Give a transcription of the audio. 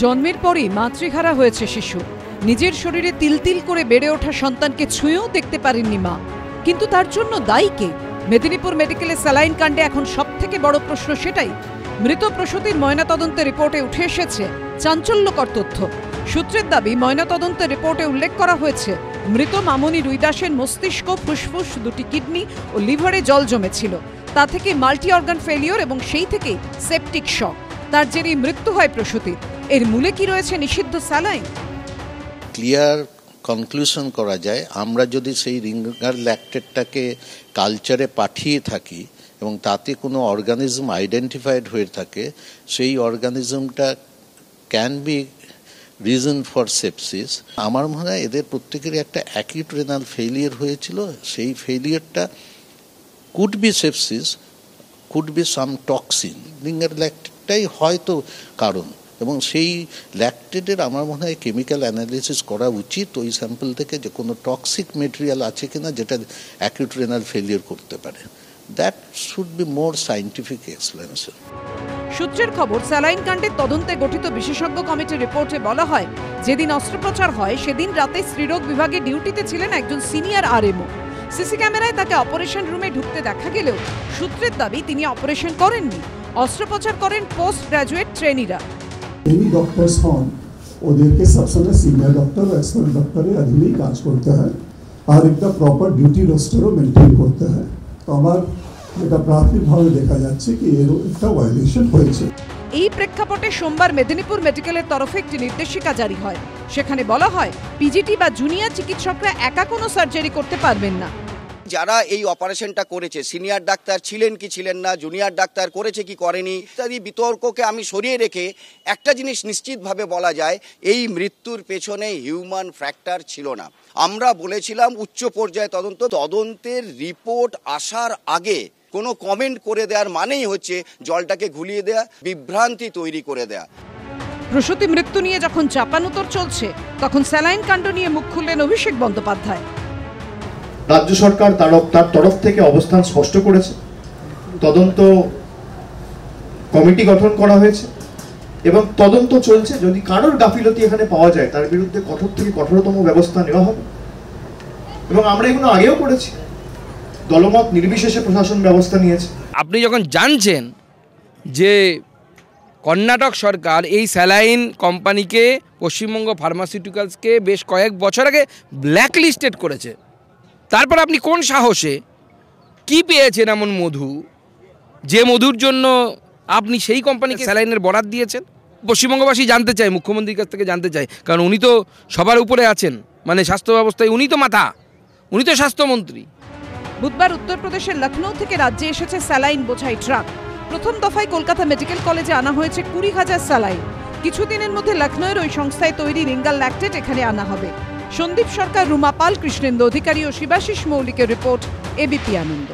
জন্মের পরই মাতৃহারা হয়েছে শিশু। নিজের শরীরে তিল তিল করে বেড়ে ওঠা সন্তানকে ছুঁয়েও দেখতে পারেননি মা। কিন্তু তার জন্য দায়ী কে? মেদিনীপুর মেডিকেলে স্যালাইন কাণ্ডে এখন সবথেকে বড় প্রশ্ন সেটাই। মৃত প্রসূতির ময়নাতদন্তের রিপোর্টে উঠে এসেছে চাঞ্চল্যকর তথ্য। সূত্রের দাবি, ময়নাতদন্তের রিপোর্টে উল্লেখ করা হয়েছে মৃত মামনি রুইদাসের মস্তিষ্ক, ফুসফুস, দুটি কিডনি ও লিভারে জল জমেছিল। তা থেকে মাল্টি অর্গান ফেলিওর এবং সেই থেকেই সেপটিক শক। তার জেরেই মৃত্যু হয় প্রসূতির। এর মূলে কি রয়েছে নিষিদ্ধ স্যালাইন? ক্লিয়ার কনক্লুশন করা যায়, আমরা যদি সেই রিঙ্গার ল্যাকটেটটাকে কালচারে পাঠিয়ে থাকি এবং তাতে কোনো অর্গানিজম আইডেন্টিফাইড হয়ে থাকে, সেই অর্গানিজমটা can be reason for sepsis. আমার মনে হয় এদের প্রত্যেকেরই একটা অ্যাকিউট রেনাল ফেলিয়ার হয়েছিল। সেই ফেলিয়ারটা could be sepsis, could be some toxin. Ringer ল্যাকটেটটাই হয়তো কারণ, এবং সেই ল্যাকটেটের আমার মনে হয় কেমিক্যাল অ্যানালিসিস করা উচিত ওই স্যাম্পল থেকে, যে কোনো টক্সিক মেটেরিয়াল আছে কিনা যেটা অ্যাকিউট রেনাল ফেলিয়ার করতে পারে। That should be more scientific explanation. সূত্রের খবর, স্যালাইন কাণ্ডের তদন্তে গঠিত বিশেষজ্ঞ কমিটির রিপোর্টে বলা হয়, যেদিন অস্ত্রোপচার হয় সেদিন রাতে স্ত্রীরোগ বিভাগে ডিউটিতে ছিলেন একজন সিনিয়র আরএমও। সিসি ক্যামেরায় তাকে অপারেশন রুমে ঢুকতে দেখা গেলেও সূত্রের দাবি তিনি অপারেশন করেননি। অস্ত্রোপচার করেন পোস্ট গ্রাজুয়েট ট্রেনিরা। ডক্টরস হন, ওদেরকে সবসময় সিনিয়র ডক্টর ও এক্সপার্ট ডক্টরের অধীনেই কাজ করতে হয়, আর একটা প্রপার ডিউটি রোস্টারও মেনটেন করতে হয়। তো আমার এটা প্রাথমিকভাবে দেখা যাচ্ছে কি এর একটা ভায়োলেশন হয়েছে। এই প্রেক্ষাপটে সোমবার মেদিনীপুর মেডিকেলের তরফে একটি নির্দেশিকা জারি হয়। সেখানে বলা হয়, পিজিটি বা জুনিয়র চিকিৎসকরা একা কোনো সার্জারি করতে পারবেন না। যারা এই অপারেশনটা করেছে, সিনিয়র ডাক্তার ছিলেন কি ছিলেন না, জুনিয়র ডাক্তার করেছে কি করেনি ইত্যাদি বিতর্ককে আমি সরিয়ে রেখে একটা জিনিস নিশ্চিতভাবে বলা যায়, এই মৃত্যুর পেছনে হিউম্যান ফ্যাক্টর ছিল না। আমরা বলেছিলাম উচ্চ পর্যায়ে তদন্তের রিপোর্ট আসার আগে কোনো কমেন্ট করে দেওয়ার মানেই হচ্ছে জলটাকে ঘুলিয়ে দেয়া, বিভ্রান্তি তৈরি করে দেয়া। প্রসূতি মৃত্যু নিয়ে যখন চাপানুতর চলছে, তখন স্যালাইন কাণ্ড নিয়ে মুখ খুললেন অভিষেক বন্দ্যোপাধ্যায়। রাজ্য সরকার তার তরফ থেকে অবস্থান স্পষ্ট করেছে, তদন্ত কমিটি গঠন করা হয়েছে এবং তদন্ত চলছে। যদি কারোর গাফিলতি এখানে পাওয়া যায় তার বিরুদ্ধে কঠোর থেকে কঠোরতম ব্যবস্থা নেওয়া হবে। এবং আমরা এগুলো আগেও করেছি, দলমত নির্বিশেষে প্রশাসন ব্যবস্থা নিয়েছে। আপনি যখন জানছেন যে কর্ণাটক সরকার এই স্যালাইন কোম্পানিকে, পশ্চিমবঙ্গ ফার্মাসিউটিক্যালসকে বেশ কয়েক বছর আগে ব্ল্যাকলিস্টেড করেছে, তারপর আপনি কোন সাহসে কি পেয়েছেন এমন মধু, যে মধুর জন্য আপনি সেই কোম্পানিকে স্যালাইনের বরাত দিয়েছেন? পশ্চিমবঙ্গবাসী জানতে চায়, মুখ্যমন্ত্রীর কাছ থেকে জানতে চায়, কারণ উনি তো সবার উপরে আছেন, মানে স্বাস্থ্য ব্যবস্থায় উনি তো মাথা, উনি তো স্বাস্থ্যমন্ত্রী। বুধবার উত্তরপ্রদেশের লখনৌ থেকে রাজ্যে এসেছে স্যালাইন বোঝাই ট্রাক। প্রথম দফায় কলকাতা মেডিকেল কলেজে আনা হয়েছে 20,000 স্যালাইন। কিছুদিনের মধ্যে লখনৌয়ের ওই সংস্থায় তৈরি রিঙ্গাল ল্যাকটেট এখানে আনা হবে। সন্দীপ সরকার, রুমা পাল, কৃষ্ণেন্দু অধিকারী ও শিবাশিস মৌলিকের রিপোর্ট, এবিপি আনন্দ।